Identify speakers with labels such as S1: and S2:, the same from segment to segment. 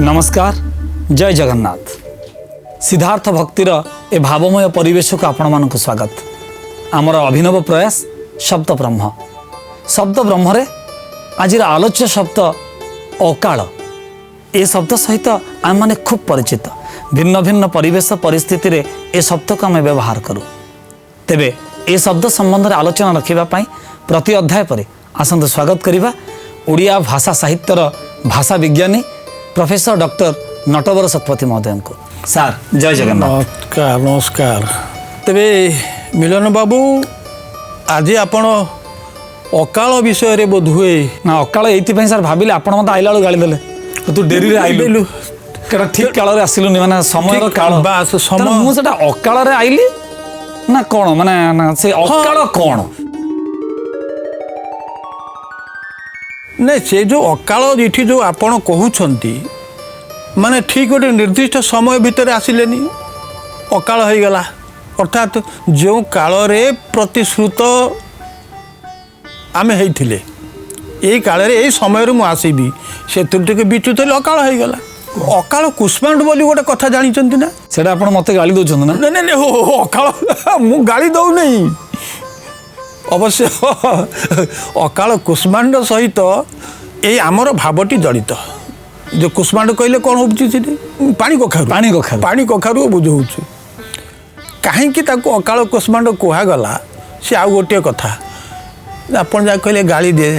S1: नमस्कार, जय जगन्नाथ। सिद्धार्थ भक्तिर ए भावमय परिवेश को आपण मानक स्वागत। आमर अभिनव प्रयास शब्द ब्रह्म। शब्द ब्रह्म आज आलोच्य शब्द अकाल। ए शब्द सहित आम मैंने खूब परिचित। भिन्न भिन्न परिवेश परिस्थिति रे ए शब्द को आम व्यवहार करूँ। तेबे ए शब्द संबंध में आलोचना रखापी प्रति अध्याय पर आसतु स्वागत करवा ओडिया भाषा साहित्यर भाषा विज्ञानी प्रोफेसर डॉक्टर नटवर शतपथी महोदय को। सार जय जगन्नाथ।
S2: नमस्कार नमस्कार। तेबे मिलन बाबू आज आपण अकाल विषय रे बोध हुए
S1: ना अकाल ये सार भाविले आपण मत आइला बेलू गाड़ी देले तू डेरी रे आइलु केटा ठीक काल रे आसिलुनी माने समय रो काल
S2: बास समय
S1: मु सेटा अकाल रे आइली ना कोन माने से अकाल कोन
S2: नहीं से जो अकाल ये जो आपण कहउछंती माने ठीक गोटे निर्दिष्ट समय भितर आसिलेनी अकाल हो गला। अर्थात जो काल रे प्रतिश्रुत आमे हेइथिले एई काल रे एई समय रे मु आसीबी से तुरटिके बिचुत अकाल हो गला। अकाल कुष्मांड बोली गोटे कथा जानिचंती ना
S1: सेटा आपण मते गाली दोछन ना
S2: नहीं नहीं हो अकाल मु गाली दउ नहीं अवश्य अकाल कुष्मांड सहित ये आमर भावटी जड़ित। जो कुष्मांड कहले कौन हो पानी कखारू बुझाऊँ कहीं अकाल कुष्मांड कहगला सी आउ गोटे कथा आपन जहाँ कहले गाली दे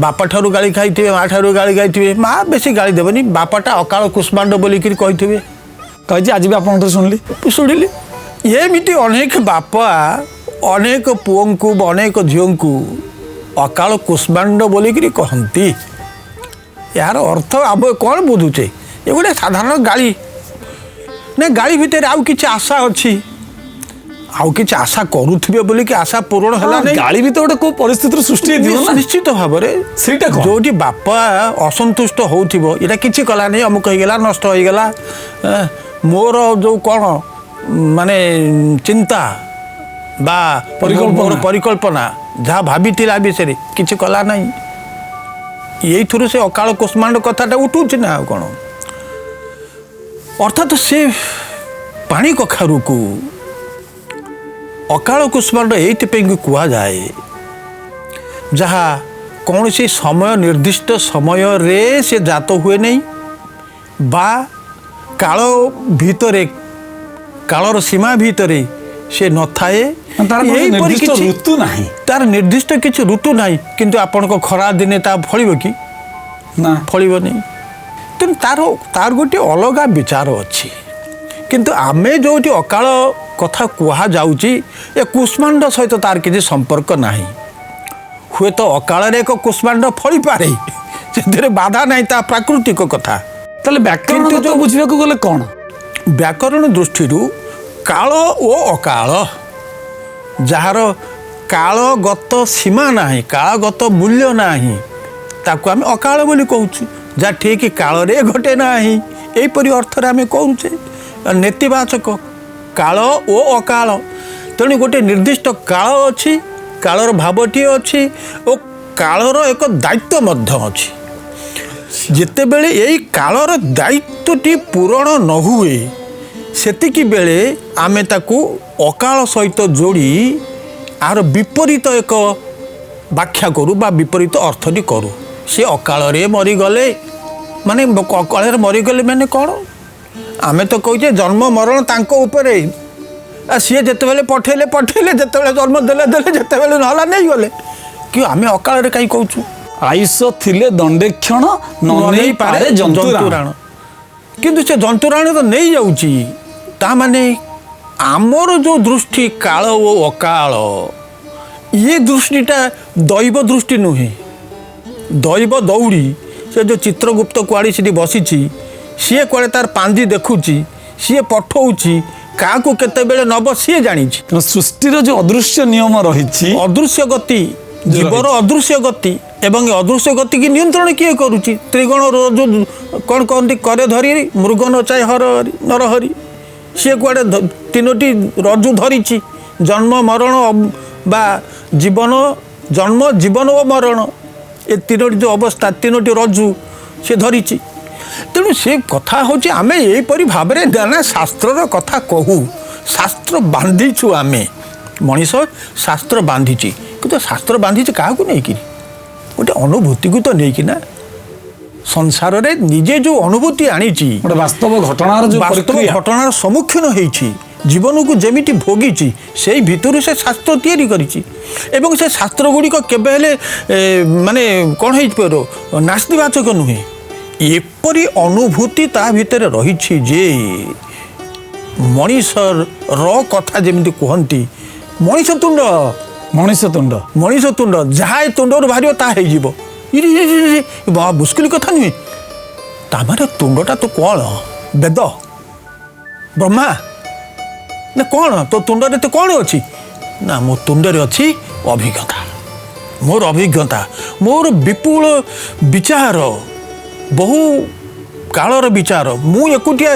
S2: बापा ठारू गाली खाई माँ ठारू गाली खाई माँ बेसी गाली देवनी बापाटा अकाल कुष्मांड बोलिक कही
S1: कही आज भी आप
S2: शुणिली एमती अनेक बापा अनेक पुओं को अनेक झीओं को अकाल कुष्मांड बोलिक कहती। यार अर्थ आम कौन बुझुचे ये गोटे साधारण गाली ना गाली भितर आउ किछि आशा अच्छी आउ किछि आशा करुथिबे बोलिक आशा पूर्ण होला नहीं
S1: गाली भी तो गोटे को परिस्थिति सृष्टि
S2: निश्चित भाव में जोटी बापा असंतुष्ट होउथिबो एटा किछि कला नहीं अमुक होइगला नष्ट होइगला मोर जो कौन माने चिंता बा परिकल्पना जहाँ भाभी विषय किसी कला नहीं ये थ्रु से अकाल कुष्मांड कथाटा उठुची ना कौन अर्थात से पानी कखारू को अकाल कुष्मांड ये कह जाए जहाँ कौन सी समय निर्दिष्ट समय रे से जात हुए नहीं बा काल भितरे कालर सीमा भितरे से न थाए
S1: ऋतु ना
S2: तार निर्दिष्ट किसी ऋतु ना किंतु आपण को खरा दिने ता फलिबो कि
S1: ना
S2: फलिबो नहीं तेणु तार गोटे अलग विचार अच्छी किंतु आमे जो अकाल कथा कह जाऊँगी ए कुष्मांड सहित तार किसी संपर्क ना हुए तो अकाल एक कुष्मांड फली पारे से बाधा नहीं ता प्राकृतिक कथा
S1: ताले व्याकरण जो बुझिबा को गले कोन
S2: व्याकरण दृष्टि काल ओ अकाल जार कालगत सीमा नाही कालगत मूल्य नाही ताकू आम अकाल बोली कहूँ जहाँ ठीक काल रे घटे नाही यहीपरि अर्थ आम कहुचे नेतिवाचक काल ओ अकाल तेणु गोटे निर्दिष्ट काल अच्छी कालर भावटी अच्छी और कालर एक दायित्व मध्य अच्छी जितेबेले यही कालर दायित्वटी पूरण न हुए सेतिकी बेले आमे ताकू अकाल सहित जोड़ी आर विपरीत एक व्याख्या करूँ बा विपरीत अर्थटी करूँ सी अकाल रे मरीगले माने अकाल मरीगले मैंने कौन आमे तो कहे जन्म मरण तांको उपरे सी जिते पठेले पठेले जिते जन्म देले देले जिते नाला नहीं गले कि आमे अकाल रे कहीं कहूँ
S1: आयुष थिले दंडेक्षण नहीं पारे जंतुराण
S2: किंतु से जंतुराण तो नहीं जाऊँगी ता माने आमर जो दृष्टि काल ओ अकाल ये दृष्टिटा दैव दृष्टि नुहे दैव दौड़ी से जो चित्रगुप्त कुआड़ी से बसी सी कुआड़े तार पांदी देखुची सी पठाऊँची क्या केतेबेले नब सी जानी
S1: सृष्टिर जो अदृश्य नियम रही
S2: अदृश्य गति जीवर अदृश्य गति एवं अदृश्य गति की नियंत्रण किए करुच्ची त्रिगुण जो कौन कहती करे धरी मृग नचाए हर नरहरी सी कुआड़े तीनोटी रज्जु धरी जन्म मरण बा जीवन जन्म जीवन और मरण ये तीनोटी जो अवस्था तीनोटी रज्जु सी धरी ତେଣୁ ସେ କଥା ହେଉଛି ଆମେ ଏହିପରି ଭାବରେ ନା ଶାସ୍ତ୍ରର କଥା କହୁ, ଶାସ୍ତ୍ର ବାନ୍ଧିଛୁ ଆମେ, ମଣିଷ ଶାସ୍ତ୍ର ବାନ୍ଧିଛି, କିନ୍ତୁ ଶାସ୍ତ୍ର ବାନ୍ଧିଛି କାହାକୁ ନେଇକିରି? ଗୋଟେ ଅନୁଭୂତିକୁ ତ ନେଇକିନା। ସଂସାରରେ ନିଜେ ଯେଉଁ ଅନୁଭୂତି ଆଣିଛି,
S1: ଗୋଟେ ବାସ୍ତବ ଘଟଣାର ଯୋଉ
S2: ବାସ୍ତବ
S1: ପ୍ରକ୍ରିୟା,
S2: ଘଟଣାର ସମ୍ମୁଖୀନ ହେଇଛି, ଜୀବନକୁ ଯେମିତି ଭୋଗିଛି, ସେଇ ଭିତରୁ ସେ ଶାସ୍ତ୍ର ତିଆରି କରିଛି। ଏବଂ ସେ ଶାସ୍ତ୍ର ଗୁଡ଼ିକ କେବେ ହେଲେ ମାନେ କ'ଣ ହେଇପାରିବ, ନାସ୍ତିବାଚକ ନୁହେଁ। ଏପରି ଅନୁଭୂତି ତା ଭିତରେ ରହିଛି ଯେ ମଣିଷର କଥା ଯେମିତି କୁହନ୍ତି, ମଣିଷ ତୁଣ୍ଡ ମଣିଷ ତୁଣ୍ଡ, ଯାହା ଏ ତୁଣ୍ଡରୁ ବାହାରିବ ତାହା ହେଇଯିବ। ମୁସ୍କିଲ କଥା ନୁହେଁ। ତାମାନେ ତୁଣ୍ଡଟା ତ କ'ଣ? ବେଦ, ବ୍ରହ୍ମା ନା କ'ଣ? ତୋ ତୁଣ୍ଡରେ ତ କ'ଣ ଅଛି? ନା ମୋ ତୁଣ୍ଡରେ ଅଛି ଅଭିଜ୍ଞତା, ମୋର ଅଭିଜ୍ଞତା, ମୋର ବିପୁଳ ବିଚାର, ବହୁ କାଳର ବିଚାର। ମୁଁ ଏକୁଟିଆ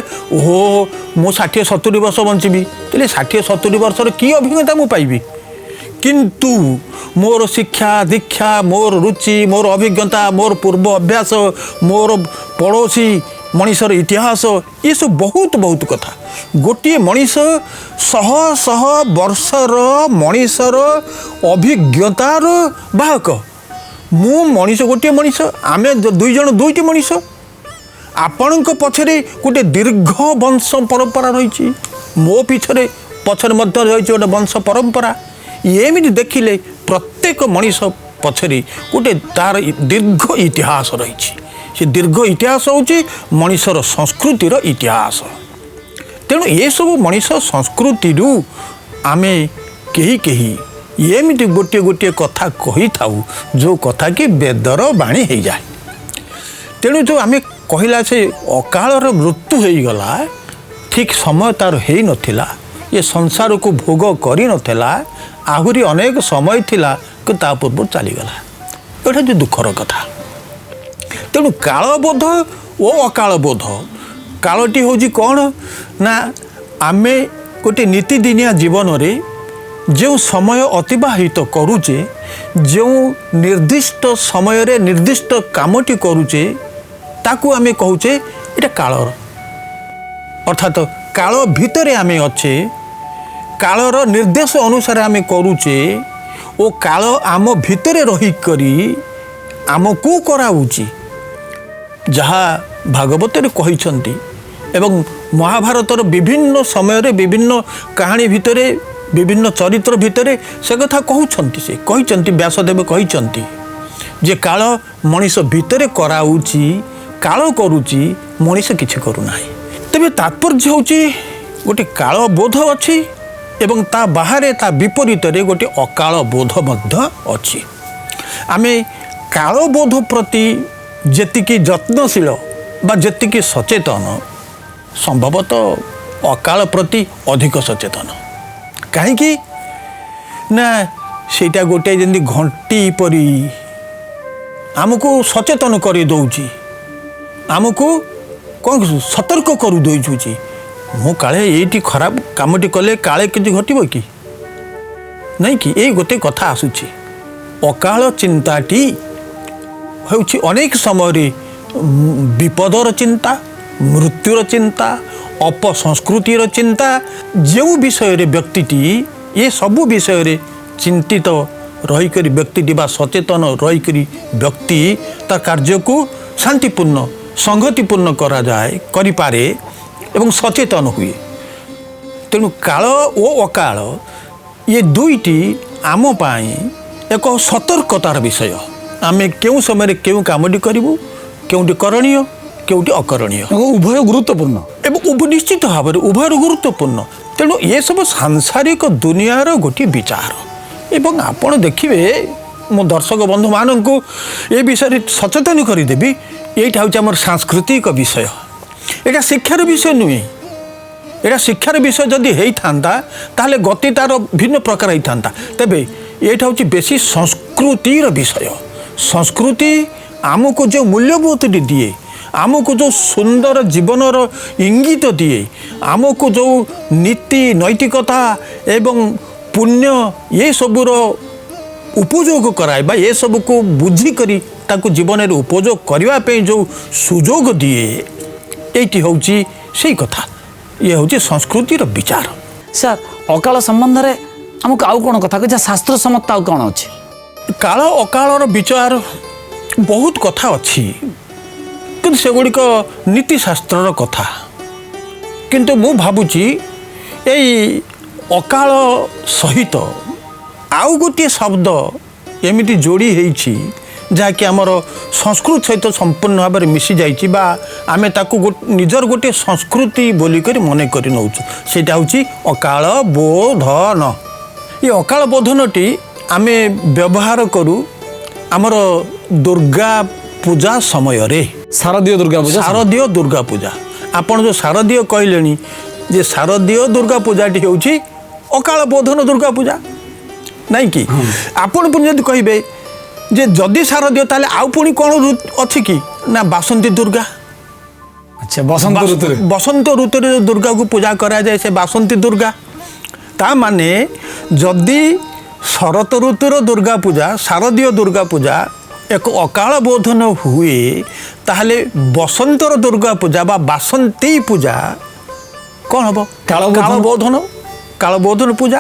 S2: ମୁଁ 60-70 ବର୍ଷ ବଞ୍ଚିବି, ତାହେଲେ 60-70 ବର୍ଷର କି ଅଭିଜ୍ଞତା ମୁଁ ପାଇବି? କିନ୍ତୁ ମୋର ଶିକ୍ଷା ଦୀକ୍ଷା, ମୋର ରୁଚି, ମୋର ଅଭିଜ୍ଞତା, ମୋର ପୂର୍ବ ଅଭ୍ୟାସ, ମୋର ପଡ଼ୋଶୀ ମଣିଷର ଇତିହାସ, ଏସବୁ ବହୁତ କଥା। ଗୋଟିଏ ମଣିଷ ଶହ ବର୍ଷର ମଣିଷର ଅଭିଜ୍ଞତାର ବାହକ। ମୁଁ ମଣିଷ, ଗୋଟିଏ ମଣିଷ, ଆମେ ଦୁଇ ଜଣ ଦୁଇଟି ମଣିଷ। ଆପଣଙ୍କ ପଛରେ ଗୋଟେ ଦୀର୍ଘ ବଂଶ ପରମ୍ପରା ରହିଛି, ମୋ ପଛରେ ମଧ୍ୟ ରହିଛି ଗୋଟେ ବଂଶ ପରମ୍ପରା। ଏମିତି ଦେଖିଲେ ପ୍ରତ୍ୟେକ ମଣିଷ ପଛରେ ଗୋଟେ ତାର ଦୀର୍ଘ ଇତିହାସ ରହିଛି। ସେ ଦୀର୍ଘ ଇତିହାସ ହେଉଛି ମଣିଷର ସଂସ୍କୃତିର ଇତିହାସ। ତେଣୁ ଏସବୁ ମଣିଷ ସଂସ୍କୃତିରୁ ଆମେ କେହି ଏମିତି ଗୋଟିଏ କଥା କହିଥାଉ, ଯେଉଁ କଥା କି ବେଦର ବାଣୀ ହେଇଯାଏ। ତେଣୁ ଯେଉଁ ଆମେ କହିଲା ସେ ଅକାଳର ମୃତ୍ୟୁ ହେଇଗଲା, ଠିକ୍ ସମୟ ତାର ହେଇନଥିଲା, ଏ ସଂସାରକୁ ଭୋଗ କରିନଥିଲା, ଆହୁରି ଅନେକ ସମୟ ଥିଲା କି ତା ପୂର୍ବରୁ ଚାଲିଗଲା। ଏଇଟା ଯେଉଁ ଦୁଃଖର କଥା। ତେଣୁ କାଳବୋଧ ଓ ଅକାଳବୋଧ, କାଳଟି ହେଉଛି କ'ଣ ନା ଆମେ ଗୋଟେ ନୀତିଦିନିଆ ଜୀବନରେ ଯେଉଁ ସମୟ ଅତିବାହିତ କରୁଛେ, ଯେଉଁ ନିର୍ଦ୍ଦିଷ୍ଟ ସମୟରେ ନିର୍ଦ୍ଦିଷ୍ଟ କାମଟି କରୁଛେ, ତାକୁ ଆମେ କହୁଛେ ଏଇଟା କାଳର। ଅର୍ଥାତ୍ କାଳ ଭିତରେ ଆମେ ଅଛେ, କାଳର ନିର୍ଦ୍ଦେଶ ଅନୁସାରେ ଆମେ କରୁଛେ ଓ କାଳ ଆମ ଭିତରେ ରହିକରି ଆମକୁ କରାଉଛି। ଯାହା ଭାଗବତରେ କହିଛନ୍ତି ଏବଂ ମହାଭାରତର ବିଭିନ୍ନ ସମୟରେ ବିଭିନ୍ନ କାହାଣୀ ଭିତରେ, ବିଭିନ୍ନ ଚରିତ୍ର ଭିତରେ ସେ କଥା କହୁଛନ୍ତି। ସେ କହିଛନ୍ତି, ବ୍ୟାସଦେବ କହିଛନ୍ତି ଯେ କାଳ ମଣିଷ ଭିତରେ କରାଉଛି, କାଳ କରୁଛି, ମଣିଷ କିଛି କରୁନାହିଁ। ତେବେ ତାତ୍ପର୍ଯ୍ୟ ହେଉଛି ଗୋଟେ କାଳବୋଧ ଅଛି ଏବଂ ତା ବାହାରେ, ତା ବିପରୀତରେ ଗୋଟେ ଅକାଳ ବୋଧ ମଧ୍ୟ ଅଛି। ଆମେ କାଳବୋଧ ପ୍ରତି ଯେତିକି ଯତ୍ନଶୀଳ ବା ଯେତିକି ସଚେତନ, ସମ୍ଭବତଃ ଅକାଳ ପ୍ରତି ଅଧିକ ସଚେତନ। କାହିଁକି ନା ସେଇଟା ଗୋଟିଏ ଯେମିତି ଘଣ୍ଟି ପରି ଆମକୁ ସଚେତନ କରିଦେଉଛି, ଆମକୁ କ'ଣ ସତର୍କ କରିଦେଉଛି। ମୁଁ କାଳେ ଏଇଠି ଖରାପ କାମଟି କଲେ କାଳେ କିଛି ଘଟିବ କି ନାଇଁ କି? ଏଇ ଗୋଟେ କଥା ଆସୁଛି। ଅକାଳ ଚିନ୍ତାଟି ହେଉଛି ଅନେକ ସମୟରେ ବିପଦର ଚିନ୍ତା, ମୃତ୍ୟୁର ଚିନ୍ତା, ଅପସଂସ୍କୃତିର ଚିନ୍ତା। ଯେଉଁ ବିଷୟରେ ବ୍ୟକ୍ତିଟି ଏସବୁ ବିଷୟରେ ଚିନ୍ତିତ ରହିକରି ବ୍ୟକ୍ତିଟି ବା ସଚେତନ ରହିକରି ବ୍ୟକ୍ତି ତା କାର୍ଯ୍ୟକୁ ଶାନ୍ତିପୂର୍ଣ୍ଣ ସଂଗତିପୂର୍ଣ୍ଣ କରିପାରେ ଏବଂ ସଚେତନ ହୁଏ। ତେଣୁ କାଳ ଓ ଅକାଳ ଏ ଦୁଇଟି ଆମ ପାଇଁ ଏକ ସତର୍କତାର ବିଷୟ। ଆମେ କେଉଁ ସମୟରେ କେଉଁ କାମଟି କରିବୁ, କେଉଁଠି କରଣୀୟ, କେଉଁଠି ଅକରଣୀୟ,
S1: ଉଭୟ ଗୁରୁତ୍ୱପୂର୍ଣ୍ଣ
S2: ଏବଂ ନିଶ୍ଚିତ ଭାବରେ ଉଭୟର ଗୁରୁତ୍ୱପୂର୍ଣ୍ଣ। ତେଣୁ ଏସବୁ ସାଂସାରିକ ଦୁନିଆର ଗୋଟିଏ ବିଚାର। ଏବଂ ଆପଣ ଦେଖିବେ, ମୁଁ ଦର୍ଶକ ବନ୍ଧୁମାନଙ୍କୁ ଏ ବିଷୟରେ ସଚେତନ କରିଦେବି, ଏଇଟା ହେଉଛି ଆମର ସାଂସ୍କୃତିକ ବିଷୟ। ଏଇଟା ଶିକ୍ଷାର ବିଷୟ ନୁହେଁ। ଏଇଟା ଶିକ୍ଷାର ବିଷୟ ଯଦି ହେଇଥାନ୍ତା ତାହେଲେ ଗତି ତାର ଭିନ୍ନ ପ୍ରକାର ହେଇଥାନ୍ତା। ତେବେ ଏଇଟା ହେଉଛି ବେଶୀ ସଂସ୍କୃତିର ବିଷୟ। ସଂସ୍କୃତି ଆମକୁ ଯେଉଁ ମୂଲ୍ୟବୋଧଟି ଦିଏ, ଆମକୁ ଯେଉଁ ସୁନ୍ଦର ଜୀବନର ଇଙ୍ଗିତ ଦିଏ, ଆମକୁ ଯେଉଁ ନୀତି ନୈତିକତା ଏବଂ ପୁଣ୍ୟ ଏସବୁର ଉପଯୋଗ କରାଏ ବା ଏସବୁକୁ ବୁଝିକରି ତାକୁ ଜୀବନରେ ଉପଯୋଗ କରିବା ପାଇଁ ଯେଉଁ ସୁଯୋଗ ଦିଏ, এইটি হচ্ছে সেই কথা ইয়ে হচ্ছে সংস্কৃতির বিচার।
S1: ସାର୍ ଅକାଳ ସମ୍ବନ୍ଧରେ ଆମକୁ ଆଉ କ'ଣ କଥା କହିଛି ଶାସ୍ତ୍ର ସମ୍ମତ ଆଉ କ'ଣ ଅଛି?
S2: କାଳ ଅକାଳର ବିଚାର ବହୁତ କଥା ଅଛି, କିନ୍ତୁ ସେଗୁଡ଼ିକ ନୀତିଶାସ୍ତ୍ରର କଥା। କିନ୍ତୁ ମୁଁ ଭାବୁଛି ଏଇ ଅକାଳ ସହିତ ଆଉ ଗୋଟିଏ ଶବ୍ଦ ଏମିତି ଯୋଡ଼ି ହେଇଛି ଯାହାକି ଆମର ସଂସ୍କୃତି ସହିତ ସମ୍ପୂର୍ଣ୍ଣ ଭାବରେ ମିଶି ଯାଇଛି ବା ଆମେ ତାକୁ ନିଜର ଗୋଟିଏ ସଂସ୍କୃତି ବୋଲିକରି ମନେ କରି ନେଉଛୁ। ସେଇଟା ହେଉଛି ଅକାଳ ବୋଧନ। ଏ ଅକାଳ ବୋଧନଟି ଆମେ ବ୍ୟବହାର କରୁ ଆମର ଦୁର୍ଗା ପୂଜା ସମୟରେ।
S1: ଶାରଦୀୟ ଦୁର୍ଗା ପୂଜା
S2: ଶାରଦୀୟ ଦୁର୍ଗା ପୂଜା, ଆପଣ ଯେଉଁ ଶାରଦୀୟ କହିଲେଣି ଯେ ଶାରଦୀୟ ଦୁର୍ଗା ପୂଜାଟି ହେଉଛି ଅକାଳ ବୋଧନ ଦୁର୍ଗା ପୂଜା ନାଇଁ କି? ଆପଣ ପୁଣି ଯଦି କହିବେ ଯେ ଯଦି ଶାରଦୀୟ ତାହେଲେ ଆଉ ପୁଣି କ'ଣ ଅଛି କି ନା ବାସନ୍ତୀ ଦୁର୍ଗା।
S1: ଆଚ୍ଛା ବସନ୍ତ ଋତୁରେ
S2: ବସନ୍ତ ଋତୁରେ ଯେଉଁ ଦୁର୍ଗାକୁ ପୂଜା କରାଯାଏ ସେ ବାସନ୍ତୀ ଦୁର୍ଗା। ତା ମାନେ ଯଦି ଶରତ ଋତୁର ଦୁର୍ଗା ପୂଜା ଶାରଦୀୟ ଦୁର୍ଗା ପୂଜା ଏକ ଅକାଳ ବୋଧନ ହୁଏ ତାହେଲେ ବସନ୍ତର ଦୁର୍ଗା ପୂଜା ବା ବାସନ୍ତୀ ପୂଜା କ'ଣ ହେବ? କାଳବୋଧନ ପୂଜା।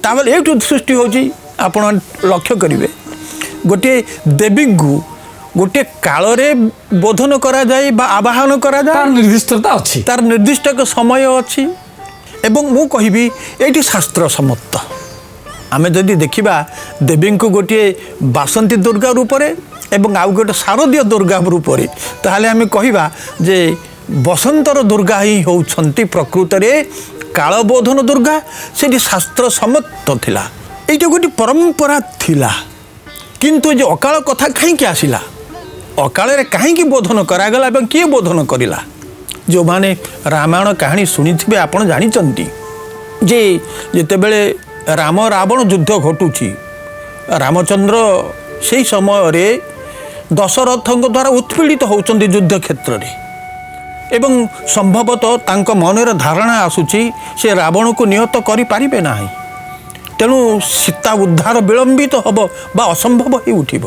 S2: ତାପରେ ଏଇଠୁ ସୃଷ୍ଟି ହେଉଛି ଆପଣ ଲକ୍ଷ୍ୟ କରିବେ ଗୋଟିଏ ଦେବୀଙ୍କୁ ଗୋଟିଏ କାଳରେ ବୋଧନ କରାଯାଏ ବା ଆବାହନ କରାଯାଏ,
S1: ତାର ନିର୍ଦ୍ଦିଷ୍ଟତା ଅଛି,
S2: ତାର ନିର୍ଦ୍ଦିଷ୍ଟ ଏକ ସମୟ ଅଛି। ଏବଂ ମୁଁ କହିବି ଏଇଠି ଶାସ୍ତ୍ର ସମ୍ମତ। ଆମେ ଯଦି ଦେଖିବା ଦେବୀଙ୍କୁ ଗୋଟିଏ ବାସନ୍ତୀ ଦୁର୍ଗା ରୂପରେ ଏବଂ ଆଉ ଗୋଟେ ଶାରଦୀୟ ଦୁର୍ଗା ରୂପରେ ତାହେଲେ ଆମେ କହିବା ଯେ ବସନ୍ତର ଦୁର୍ଗା ହିଁ ହେଉଛନ୍ତି ପ୍ରକୃତରେ କାଳବୋଧନ ଦୁର୍ଗା। ସେଠି ଶାସ୍ତ୍ର ସମ୍ମତ ଥିଲା, ଏଇଟା ଗୋଟିଏ ପରମ୍ପରା ଥିଲା। କିନ୍ତୁ ଯେ ଅକାଳ କଥା କାହିଁକି ଆସିଲା, ଅକାଳରେ କାହିଁକି ବୋଧନ କରାଗଲା ଏବଂ କିଏ ବୋଧନ କରିଲା? ଯେଉଁମାନେ ରାମାୟଣ କାହାଣୀ ଶୁଣିଥିବେ ଆପଣ ଜାଣିଛନ୍ତି ଯେ ଯେତେବେଳେ ରାମ ରାବଣ ଯୁଦ୍ଧ ଘଟୁଛି ରାମଚନ୍ଦ୍ର ସେହି ସମୟରେ ଦଶରଥଙ୍କ ଦ୍ୱାରା ଉତ୍ପୀଡ଼ିତ ହେଉଛନ୍ତି ଯୁଦ୍ଧ କ୍ଷେତ୍ରରେ ଏବଂ ସମ୍ଭବତଃ ତାଙ୍କ ମନରେ ଧାରଣା ଆସୁଛି ସେ ରାବଣକୁ ନିହତ କରିପାରିବେ ନାହିଁ, ତେଣୁ ସୀତା ଉଦ୍ଧାର ବିଳମ୍ବିତ ହେବ ବା ଅସମ୍ଭବ ହୋଇ ଉଠିବ।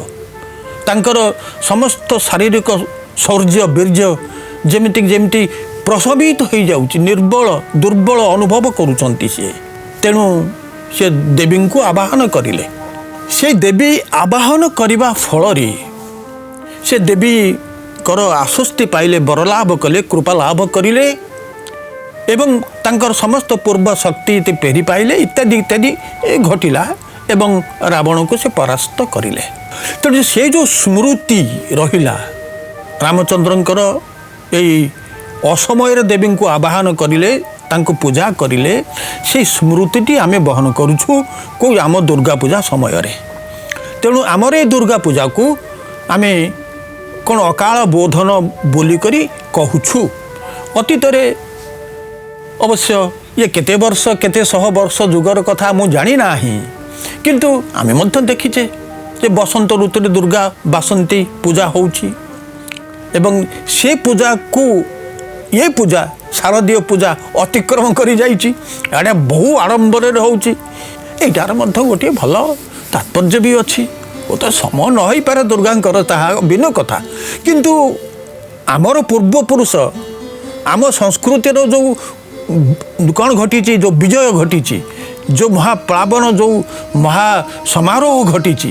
S2: ତାଙ୍କର ସମସ୍ତ ଶାରୀରିକ ଶୌର୍ଯ୍ୟ ବୀର୍ଯ୍ୟ ଯେମିତି ପ୍ରଶମିତ ହୋଇଯାଉଛି, ଦୁର୍ବଳ ଅନୁଭବ କରୁଛନ୍ତି ସିଏ। ତେଣୁ ସେ ଦେବୀଙ୍କୁ ଆବାହନ କରିଲେ। ସେ ଦେବୀ ଆବାହନ କରିବା ଫଳରେ ସେ ଦେବୀଙ୍କର ଆଶ୍ୱସ୍ତି ପାଇଲେ, ବରଲାଭ କଲେ, କୃପା ଲାଭ କରିଲେ ଏବଂ ତାଙ୍କର ସମସ୍ତ ପୂର୍ବ ଶକ୍ତି ଫେରି ପାଇଲେ ଇତ୍ୟାଦି ଇତ୍ୟାଦି ଘଟିଲା ଏବଂ ରାବଣକୁ ସେ ପରାସ୍ତ କରିଲେ। ତେଣୁ ସେ ଯେଉଁ ସ୍ମୃତି ରହିଲା ରାମଚନ୍ଦ୍ରଙ୍କର ଏଇ ଅସମୟରେ ଦେବୀଙ୍କୁ ଆବାହନ କରିଲେ, ତାଙ୍କୁ ପୂଜା କରିଲେ, ସେଇ ସ୍ମୃତିଟି ଆମେ ବହନ କରୁଛୁ କେଉଁ ଆମ ଦୁର୍ଗା ପୂଜା ସମୟରେ। ତେଣୁ ଆମର ଏ ଦୁର୍ଗା ପୂଜାକୁ ଆମେ କ'ଣ ଅକାଳ ବୋଧନ ବୋଲିକରି କହୁଛୁ। ଅତୀତରେ ଅବଶ୍ୟ ଇଏ କେତେ ବର୍ଷ କେତେ ଶହ ବର୍ଷ ଯୁଗର କଥା ମୁଁ ଜାଣିନାହିଁ, କିନ୍ତୁ ଆମେ ମଧ୍ୟ ଦେଖିଛେ ଯେ ବସନ୍ତ ଋତୁରେ ଦୁର୍ଗା ବାସନ୍ତୀ ପୂଜା ହେଉଛି ଏବଂ ସେ ପୂଜାକୁ ଏ ପୂଜା ଶାରଦୀୟ ପୂଜା ଅତିକ୍ରମ କରିଯାଇଛି। ଏଇଟା ବହୁ ଆଡ଼ମ୍ବରରେ ହେଉଛି। ଏଇଟାର ମଧ୍ୟ ଗୋଟିଏ ଭଲ ତାତ୍ପର୍ଯ୍ୟ ବି ଅଛି। ଓ ତ ସମୟ ନ ହେଇପାରେ ଦୁର୍ଗାଙ୍କର, ତାହା ଭିନ୍ନ କଥା। କିନ୍ତୁ ଆମର ପୂର୍ବପୁରୁଷ ଆମ ସଂସ୍କୃତିର ଯେଉଁ କ'ଣ ଘଟିଛି, ଯେଉଁ ବିଜୟ ଘଟିଛି, ଯେଉଁ ମହାପ୍ଳାବନ, ଯେଉଁ ମହା ସମାରୋହ ଘଟିଛି,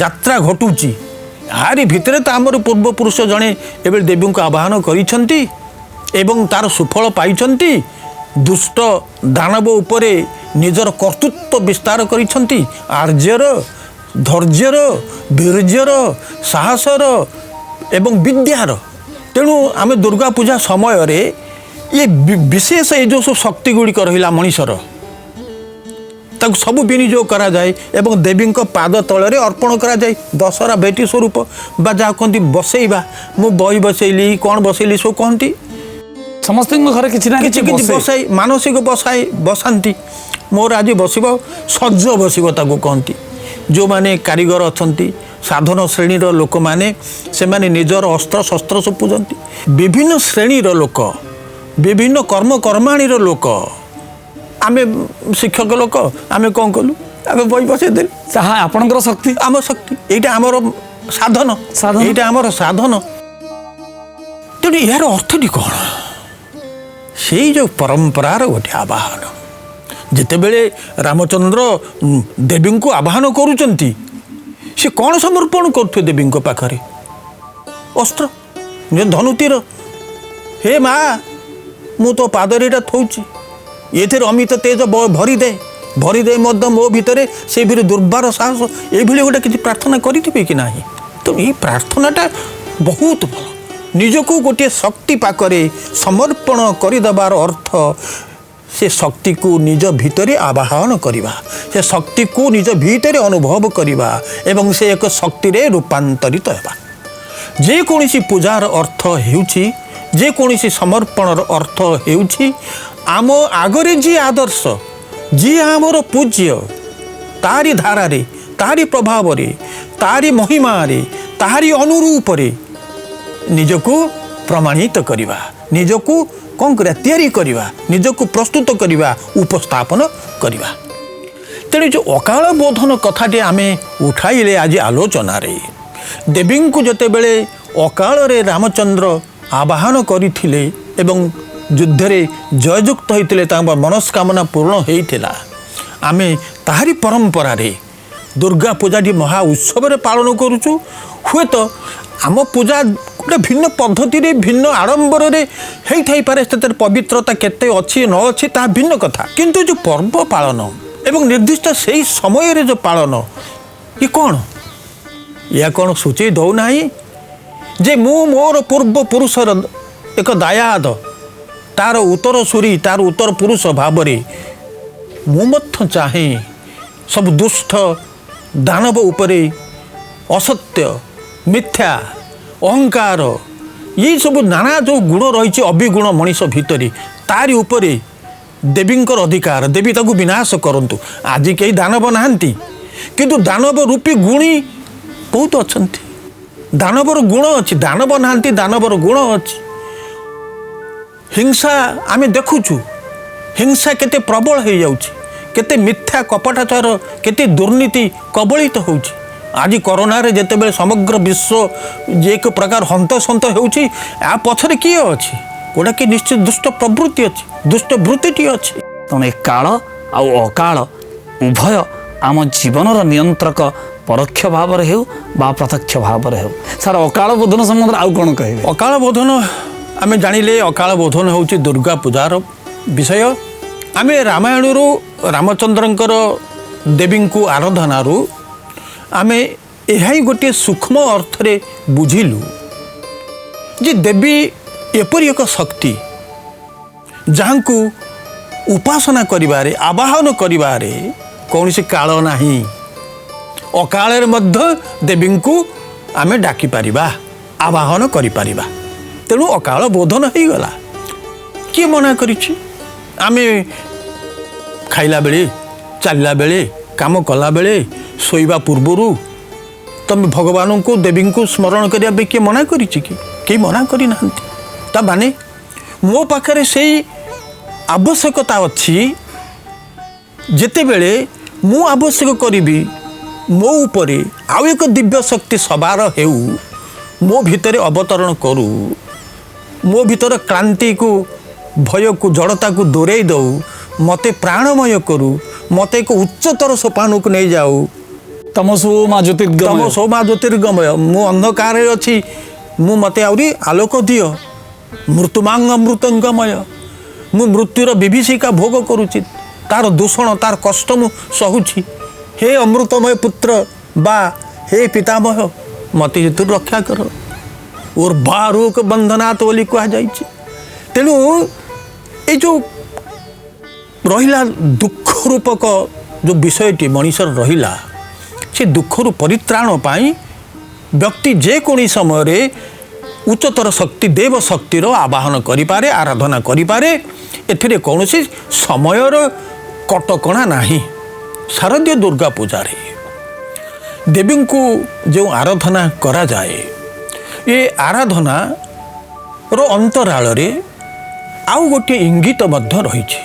S2: ଯାତ୍ରା ଘଟୁଛି, ଆରି ଭିତରେ ତ ଆମର ପୂର୍ବପୁରୁଷ ଜଣେ ଏବେ ଦେବୀଙ୍କୁ ଆବାହନ କରିଛନ୍ତି ଏବଂ ତାର ସୁଫଳ ପାଇଛନ୍ତି। ଦୁଷ୍ଟ ଦାନବ ଉପରେ ନିଜର କର୍ତ୍ତୃତ୍ୱ ବିସ୍ତାର କରିଛନ୍ତି, ଆର୍ଯ୍ୟର, ଧୈର୍ଯ୍ୟର, ବୀର୍ଯ୍ୟର, ସାହସର ଏବଂ ବିଦ୍ୟାର। ତେଣୁ ଆମେ ଦୁର୍ଗା ପୂଜା ସମୟରେ ଇଏ ବିଶେଷ ଏ ଯେଉଁ ସବୁ ଶକ୍ତି ଗୁଡ଼ିକ ରହିଲା ମଣିଷର, ତାକୁ ସବୁ ବିନିଯୋଗ କରାଯାଏ ଏବଂ ଦେବୀଙ୍କ ପାଦ ତଳରେ ଅର୍ପଣ କରାଯାଏ। ଦଶହରା ଭେଟି ସ୍ୱରୂପ ବା ଯାହା କହନ୍ତି ବସେଇବା, ମୁଁ ବହି ବସେଇଲି, କ'ଣ ବସେଇଲି ସବୁ କହନ୍ତି।
S1: ସମସ୍ତଙ୍କ ଘରେ କିଛି ନା
S2: କିଛି ବସାଇ ମାନସିକ ବସାନ୍ତି। ମୋର ଆଜି ବସିବ, ସଜ ବସିବ ତାକୁ କହନ୍ତି। ଯେଉଁମାନେ କାରିଗର ଅଛନ୍ତି, ସାଧନ ଶ୍ରେଣୀର ଲୋକମାନେ, ସେମାନେ ନିଜର ଅସ୍ତ୍ର ଶସ୍ତ୍ର ସବୁ ପୂଜନ୍ତି। ବିଭିନ୍ନ ଶ୍ରେଣୀର ଲୋକ, ବିଭିନ୍ନ କର୍ମାଣୀର ଲୋକ, ଆମେ ଶିକ୍ଷକ ଲୋକ, ଆମେ କ'ଣ କଲୁ, ଆମେ ବହି ବସେଇଦେଲୁ।
S1: ତାହା ଆପଣଙ୍କର ଶକ୍ତି,
S2: ଆମ ଶକ୍ତି, ଏଇଟା ଆମର ସାଧନ, ଏଇଟା ଆମର ସାଧନ। ତେଣୁ ତେଣୁ ଏହାର ଅର୍ଥଟି କ'ଣ? ସେଇ ଯେଉଁ ପରମ୍ପରାର ଗୋଟେ ଆବାହନ। ଯେତେବେଳେ ରାମଚନ୍ଦ୍ର ଦେବୀଙ୍କୁ ଆବାହନ କରୁଛନ୍ତି, ସେ କ'ଣ ସମର୍ପଣ କରୁଥିବେ ଦେବୀଙ୍କ ପାଖରେ? ଅସ୍ତ୍ର, ଧନୁତୀର। ହେ ମା, ମୁଁ ତୋ ପାଦରେ ଏଇଟା ଥଉଛି, ଏଥିରେ ଅମିତ ତେଜ ଭରିଦେ ମଧ୍ୟ ମୋ ଭିତରେ ସେଇଭଳି ଦୁର୍ବାର ସାହସ, ଏଇଭଳି ଗୋଟେ କିଛି ପ୍ରାର୍ଥନା କରିଥିବେ କି ନାହିଁ? ତ ଏଇ ପ୍ରାର୍ଥନାଟା ବହୁତ ଭଲ। ନିଜକୁ ଗୋଟିଏ ଶକ୍ତି ପାଖରେ ସମର୍ପଣ କରିଦେବାର ଅର୍ଥ ସେ ଶକ୍ତିକୁ ନିଜ ଭିତରେ ଆବାହନ କରିବା, ସେ ଶକ୍ତିକୁ ନିଜ ଭିତରେ ଅନୁଭବ କରିବା ଏବଂ ସେ ଏକ ଶକ୍ତିରେ ରୂପାନ୍ତରିତ ହେବା। ଯେକୌଣସି ପୂଜାର ଅର୍ଥ ହେଉଛି, ଯେକୌଣସି ସମର୍ପଣର ଅର୍ଥ ହେଉଛି, ଆମ ଆଗରେ ଯିଏ ଆଦର୍ଶ, ଯିଏ ଆମର ପୂଜ୍ୟ, ତାରି ଧାରାରେ, ତାରି ପ୍ରଭାବରେ, ତାରି ମହିମାରେ, ତାହାରି ଅନୁରୂପରେ ନିଜକୁ ପ୍ରମାଣିତ କରିବା, ନିଜକୁ କ'ଣ କରିବା? ତିଆରି କରିବା, ନିଜକୁ ପ୍ରସ୍ତୁତ କରିବା, ଉପସ୍ଥାପନ କରିବା। ତେଣୁ ଯେଉଁ ଅକାଳ ବୋଧନ କଥାଟି ଆମେ ଉଠାଇଲେ ଆଜି ଆଲୋଚନାରେ, ଦେବୀଙ୍କୁ ଯେତେବେଳେ ଅକାଳରେ ରାମଚନ୍ଦ୍ର ଆବାହନ କରିଥିଲେ ଏବଂ ଯୁଦ୍ଧରେ ଜୟଯୁକ୍ତ ହୋଇଥିଲେ, ତାଙ୍କ ମନସ୍କାମନା ପୂରଣ ହୋଇଥିଲା। ଆମେ ତାହାରି ପରମ୍ପରାରେ ଦୁର୍ଗା ପୂଜାଟି ମହା ଉତ୍ସବରେ ପାଳନ କରୁଛୁ। ହୁଏତ ଆମ ପୂଜା ଗୋଟେ ଭିନ୍ନ ପଦ୍ଧତିରେ, ଭିନ୍ନ ଆଡ଼ମ୍ବରରେ ହେଇଥାଇପାରେ, ସେଥିରେ ପବିତ୍ରତା କେତେ ଅଛି ନ ଅଛି ତାହା ଭିନ୍ନ କଥା। କିନ୍ତୁ ଯେଉଁ ପର୍ବ ପାଳନ ଏବଂ ନିର୍ଦ୍ଦିଷ୍ଟ ସେଇ ସମୟରେ ଯେଉଁ ପାଳନ, ଇଏ କ'ଣ? ଏହା କ'ଣ ସୂଚେଇ ଦେଉନାହିଁ ଯେ ମୁଁ ମୋର ପୂର୍ବପୁରୁଷର ଏକ ଦାୟାଦ, ତାର ଉତ୍ତରସୂରୀ, ତାର ଉତ୍ତର ପୁରୁଷ ଭାବରେ ମୁଁ ମଧ୍ୟ ଚାହେଁ ସବୁ ଦୁଷ୍ଟ ଦାନବ ଉପରେ ଅସତ୍ୟ, ମିଥ୍ୟା, ଅହଙ୍କାର, ଏଇସବୁ ନାନା ଯେଉଁ ଗୁଣ ରହିଛି ଅବିଗୁଣ ମଣିଷ ଭିତରେ, ତାରି ଉପରେ ଦେବୀଙ୍କର ଅଧିକାର। ଦେବୀ ତାକୁ ବିନାଶ କରନ୍ତୁ। ଆଜି କେହି ଦାନବ ନାହାନ୍ତି, କିନ୍ତୁ ଦାନବ ରୂପୀ ଗୁଣୀ ବହୁତ ଅଛନ୍ତି। ଦାନବର ଗୁଣ ଅଛି, ଦାନବ ନାହାନ୍ତି, ଦାନବର ଗୁଣ ଅଛି। ହିଂସା ଆମେ ଦେଖୁଛୁ, ହିଂସା କେତେ ପ୍ରବଳ ହେଇଯାଉଛି, କେତେ ମିଥ୍ୟା କପଟାଚାର, କେତେ ଦୁର୍ନୀତି କବଳିତ ହେଉଛି। ଆଜି କରୋନାରେ ଯେତେବେଳେ ସମଗ୍ର ବିଶ୍ୱ ଯେ ଏକ ପ୍ରକାର ହନ୍ତସନ୍ତ ହେଉଛି, ଆ ପଛରେ କିଏ ଅଛି? ଗୋଟା କି ନିଶ୍ଚିତ ଦୁଷ୍ଟ ପ୍ରବୃତ୍ତି ଅଛି, ଦୁଷ୍ଟ ବୃତ୍ତିଟି ଅଛି।
S1: ତେଣୁ ଏ କାଳ ଆଉ ଅକାଳ ଉଭୟ ଆମ ଜୀବନର ନିୟନ୍ତ୍ରକ, ପରୋକ୍ଷ ଭାବରେ ହେଉ ବା ପ୍ରତ୍ୟକ୍ଷ ଭାବରେ ହେଉ। ସାର୍, ଅକାଳ ବୋଧନ ସମ୍ବନ୍ଧରେ ଆଉ କ'ଣ କହିବେ?
S2: ଅକାଳ ବୋଧନ ଆମେ ଜାଣିଲେ, ଅକାଳ ବୋଧନ ହେଉଛି ଦୁର୍ଗା ପୂଜାର ବିଷୟ। ଆମେ ରାମାୟଣରୁ ରାମଚନ୍ଦ୍ରଙ୍କର ଦେବୀଙ୍କୁ ଆରାଧନାରୁ ଆମେ ଏହା ହିଁ ଗୋଟିଏ ସୂକ୍ଷ୍ମ ଅର୍ଥରେ ବୁଝିଲୁ ଯେ ଦେବୀ ଏପରି ଏକ ଶକ୍ତି ଯାହାଙ୍କୁ ଉପାସନା କରିବାରେ, ଆବାହନ କରିବାରେ କୌଣସି କାଳ ନାହିଁ। ଅକାଳରେ ମଧ୍ୟ ଦେବୀଙ୍କୁ ଆମେ ଡାକିପାରିବା, ଆବାହନ କରିପାରିବା। ତେଣୁ ଅକାଳ ବୋଧନ ହେଇଗଲା। କିଏ ମନା କରିଛି? ଆମେ ଖାଇଲା ବେଳେ, ଚାଲିଲା ବେଳେ, କାମ କଲାବେଳେ, ଶୋଇବା ପୂର୍ବରୁ ତମେ ଭଗବାନଙ୍କୁ, ଦେବୀଙ୍କୁ ସ୍ମରଣ କରିବା ପାଇଁ କିଏ ମନା କରିଛି କି? କେହି ମନା କରିନାହାନ୍ତି। ତା ମାନେ ମୋ ପାଖରେ ସେଇ ଆବଶ୍ୟକତା ଅଛି, ଯେତେବେଳେ ମୁଁ ଆବଶ୍ୟକ କରିବି ମୋ ଉପରେ ଆଉ ଏକ ଦିବ୍ୟ ଶକ୍ତି ସବାର ହେଉ, ମୋ ଭିତରେ ଅବତରଣ କରୁ, ମୋ ଭିତର କ୍ଳାନ୍ତିକୁ, ଭୟକୁ, ଜଡ଼ତାକୁ ଦୂରେଇ ଦେଉ, ମୋତେ ପ୍ରାଣମୟ କରୁ, ମୋତେ ଏକ ଉଚ୍ଚତର ସୋପାନକୁ ନେଇଯାଉ।
S1: ତମସୋ ମା
S2: ଜ୍ୟୋତିର୍ଗମୟ, ମୁଁ ଅନ୍ଧକାରରେ ଅଛି, ମୋତେ ଆହୁରି ଆଲୋକ ଦିଅ। ମୃତ୍ୟୁମାଙ୍ଗ ଅମୃତଙ୍ଗମୟ, ମୁଁ ମୃତ୍ୟୁର ବିଭୀଷିକା ଭୋଗ କରୁଛି, ତାର ଦୂଷଣ, ତାର କଷ୍ଟ ମୁଁ ସହୁଛି। ହେ ଅମୃତମୟ ପୁତ୍ର ବା ହେ ପିତାମହ, ମୋତେ ହେତୁ ରକ୍ଷା କର। ଉର୍ବାରୋକ ବନ୍ଧନାଥ ବୋଲି କୁହାଯାଇଛି। ତେଣୁ ଏ ଯେଉଁ ରହିଲା ଦୁଃଖ ରୂପକ ଯେଉଁ ବିଷୟଟି ମଣିଷର ରହିଲା, ସେ ଦୁଃଖରୁ ପରିତ୍ରାଣ ପାଇଁ ବ୍ୟକ୍ତି ଯେକୌଣସି ସମୟରେ ଉଚ୍ଚତର ଶକ୍ତି, ଦେବ ଶକ୍ତିର ଆବାହନ କରିପାରେ, ଆରାଧନା କରିପାରେ। ଏଥିରେ କୌଣସି ସମୟର କଟକଣା ନାହିଁ। ଶାରଦୀୟ ଦୁର୍ଗା ପୂଜାରେ ଦେବୀଙ୍କୁ ଯେଉଁ ଆରାଧନା କରାଯାଏ, ଏ ଆରାଧନାର ଅନ୍ତରାଳରେ ଆଉ ଗୋଟିଏ ଇଙ୍ଗିତ ମଧ୍ୟ ରହିଛି।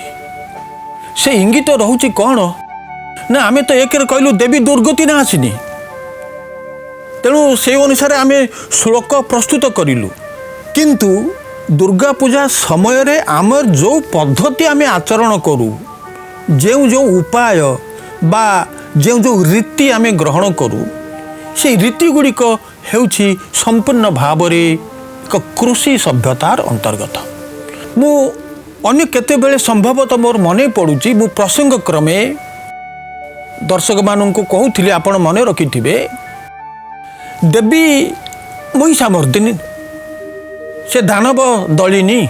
S2: ସେ ଇଙ୍ଗିତ ରହୁଛି କ'ଣ ନା, ଆମେ ତ ଏକରେ କହିଲୁ ଦେବୀ ଦୁର୍ଗତି ନା ଆସିନି, ତେଣୁ ସେ ଅନୁସାରେ ଆମେ ଶ୍ଲୋକ ପ୍ରସ୍ତୁତ କରିଲୁ। किंतु दुर्गा पूजा समय आमर जो पद्धति आम आचरण करूँ जो जो उपाय बा जो जो रीति आम ग्रहण करूँ से रीति गुड़िक हेउछि संपूर्ण भाव रे एक कृषि सभ्यतार अंतर्गत। मु अन्य केते बेले संभवतः मोर मने पड़ुछि मु प्रसंग क्रमे दर्शक मानू कहूली आपण मन रखिथिबे देवी महिषामर्दिनी से दानव दलिनी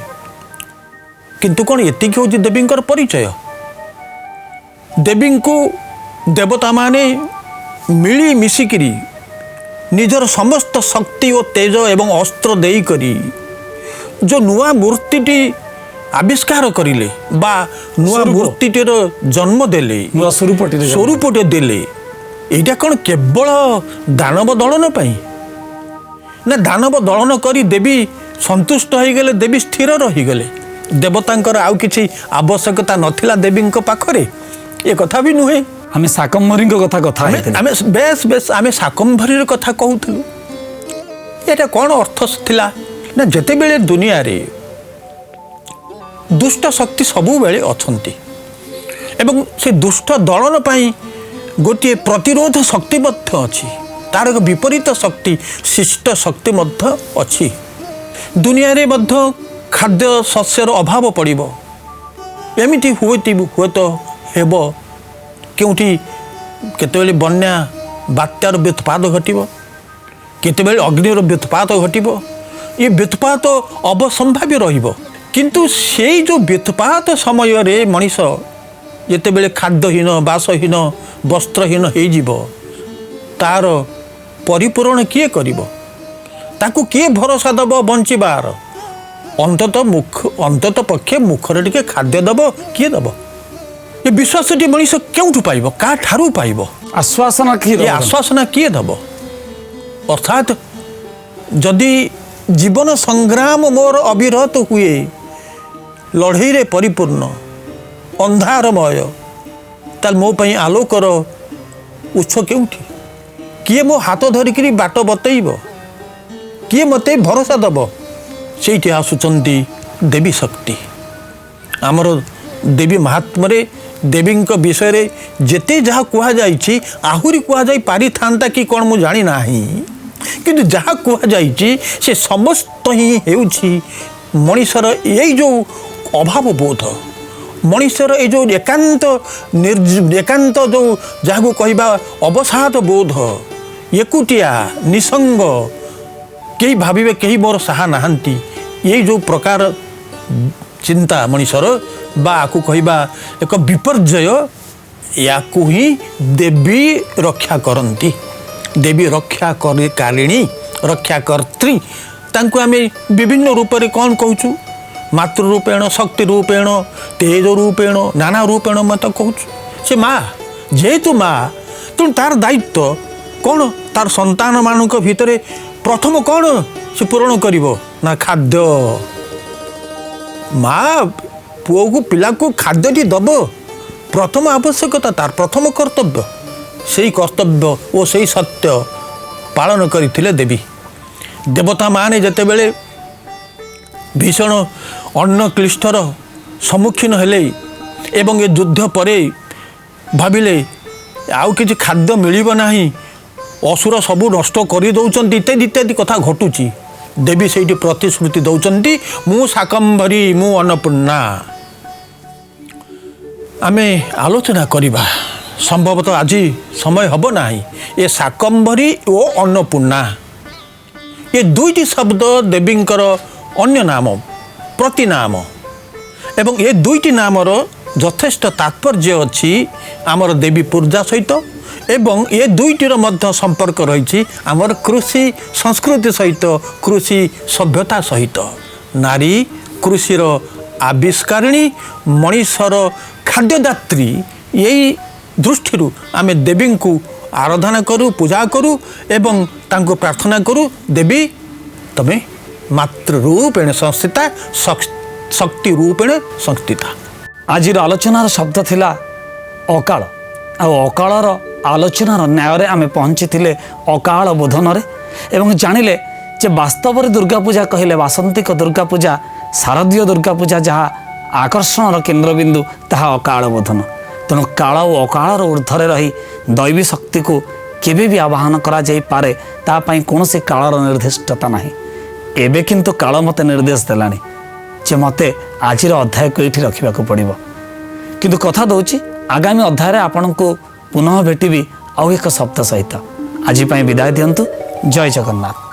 S2: किंतु कौन एतिक हूँ देवींकर परिचय देवी को देवता माने मिली मिसिकिरी निजर समस्त शक्ति और तेज एवं अस्त्र देई करी जो नुआ मूर्तिटी आविष्कार करिले बा नुआ मूर्तिटीर जन्म देले स्वरूपटे देले एटा कौन केवल दानव दलन पाई ना दानव दलन करी देवी संतुष्ट हो गले देवी स्थिर रहीगले देवतांकर आउ किछि आवश्यकता नथिला देवी पाखरे ये कथा भी नुहे
S1: आम शाकम्भरी कथा
S2: आमे बेस बेस आमे शाकम्भरी कथा कहूलु एटा कौन अर्थ थिला ना जेते बेले दुनिया रे दुष्ट शक्ति सबु बेले अछंती एवं से दुष्ट दलन पाई गोटे प्रतिरोध शक्ति मध्य अछि तार एक विपरीत शक्ति शिष्ट शक्ति मध्य अछि दुनिया रे मध्य खाद्य शस्यर अभाव पड़िबो एमिति हुए तो हेबो केउठी केतेबेले बन्या बात्यार व्युत्पात घटिबो केतेबेले अग्निर व्युत्पात घटिबो ये व्युत्पात अवसंभाव्य रहिबो किंतु सेई जो व्युत्पात समय रे मनीष जेतेबेले खाद्यहीन बासहीन वस्त्रहीन हो जीवो तार परिपूरण किए करिबो ताकू किए भरोसा दब बंचिबार अंतत पक्षे मुखरे टिके खाद्य दब किए दब ये विश्वास मनीष क्योंठू पाइब का ठारू पाइब
S1: आश्वासन किए
S2: आश्वासन किए दब अर्थात जदि जीवन संग्राम मोर अविरत हुए लड़ई रे परिपूर्ण अंधारमय ताल मो पई आलोकर उत्स केउठी किए मो हाथ धरिकी बाट बतईब किए मते भरोसा दब से आसुचंती देवी शक्ति आमर देवी महात्म्य देवी विषय रे जेते जहाँ कहुई आहुरी कहुई पारि था कि कौन मुझे जानी ना किंतु जहाँ कहुई से समस्त ही हेउछि मनीषर यही जो अभाव बोध मनीषर ये जो एकांत एकांत जो जहाँ को कहवा अवसाद बोध एकुटिया निसंग कई भाविबे कई मोर साहा नाहांती ये जो प्रकार चिंता मनीषर बा आकु कहवा एक विपर्जय याकु ही देवी रक्षा करती देवी रक्षा कारिणी रक्षा कर्त्री तांको आमे विभिन्न रूप रे कौन कहूँ मातृरूपेण शक्ति रूपेण तेज रूपेण नाना रूपेण मत कहूँ से माँ जेहेतु माँ तेणु तार दायित्व कौन तार संतान मानक भितर प्रथम कौन से पूरण करिवो ना खाद्य माँ पुओ को पिला को खाद्यटी दब प्रथम आवश्यकता तार प्रथम कर्तव्य से कर्तव्य और से सत्य पालन करथिले देवी देवता माने जेतेबेले भीषण अन्न क्लिष्टर सम्मुखीन हेले एवं ये युद्ध परे भाविले आउ किछि खाद्य मिलिब नाही असुर सबू नष्ट कर दौरान इत्यादि इत्यादि कथा घटुची देवी से प्रतिश्रुति दौरान मु शाकम्भरी मु अन्नपूर्णा आमे आलोचना करिबा संभवतः आज समय हब ना ये शाकम्भरी और अन्नपूर्णा ये दुईटी शब्द देवींकर अन्य नाम प्रतिनाम एवं ये दुईटी नामर यथेष्ट तात्पर्य अच्छी आमर देवी पूजा सहित एवं ये दुईटीर मध्य संपर्क रही आमर कृषि संस्कृति सहित कृषि सभ्यता सहित नारी कृषिर आविष्कारिणी मनीषर खाद्यदात्री यही दृष्टि आमे देवी को आराधना करूँ पूजा करूँ एवं तांको प्रार्थना करूँ देवी तमें मातृरूपेण संस्थिता शक्ति रूपेण संस्थिता।
S1: आज आलोचनार शब्द थिला अकाल अकालर आलोचनार न्याय आम पहुँची अकाल बोधन एवं जानिले ଯେ ବାସ୍ତବରେ ଦୁର୍ଗା ପୂଜା କହିଲେ ବାସନ୍ତିକ ଦୁର୍ଗା ପୂଜା, ଶାରଦୀୟ ଦୁର୍ଗା ପୂଜା ଯାହା ଆକର୍ଷଣର କେନ୍ଦ୍ରବିନ୍ଦୁ ତାହା ଅକାଳ ବୋଧନ। ତେଣୁ କାଳ ଓ ଅକାଳର ଊର୍ଦ୍ଧ୍ୱରେ ରହି ଦୈବୀ ଶକ୍ତିକୁ କେବେ ବି ଆବାହନ କରାଯାଇପାରେ, ତା ପାଇଁ କୌଣସି କାଳର ନିର୍ଦ୍ଦିଷ୍ଟତା ନାହିଁ। ଏବେ କିନ୍ତୁ କାଳ ମୋତେ ନିର୍ଦ୍ଦେଶ ଦେଲାଣି ଯେ ମୋତେ ଆଜିର ଅଧ୍ୟାୟକୁ ଏଇଠି ରଖିବାକୁ ପଡ଼ିବ। କିନ୍ତୁ କଥା ଦେଉଛି ଆଗାମୀ ଅଧ୍ୟାୟରେ ଆପଣଙ୍କୁ ପୁନଃ ଭେଟିବି ଆଉ ଏକ ଶବ୍ଦ ସହିତ। ଆଜି ପାଇଁ ବିଦାୟ ଦିଅନ୍ତୁ। ଜୟ ଜଗନ୍ନାଥ।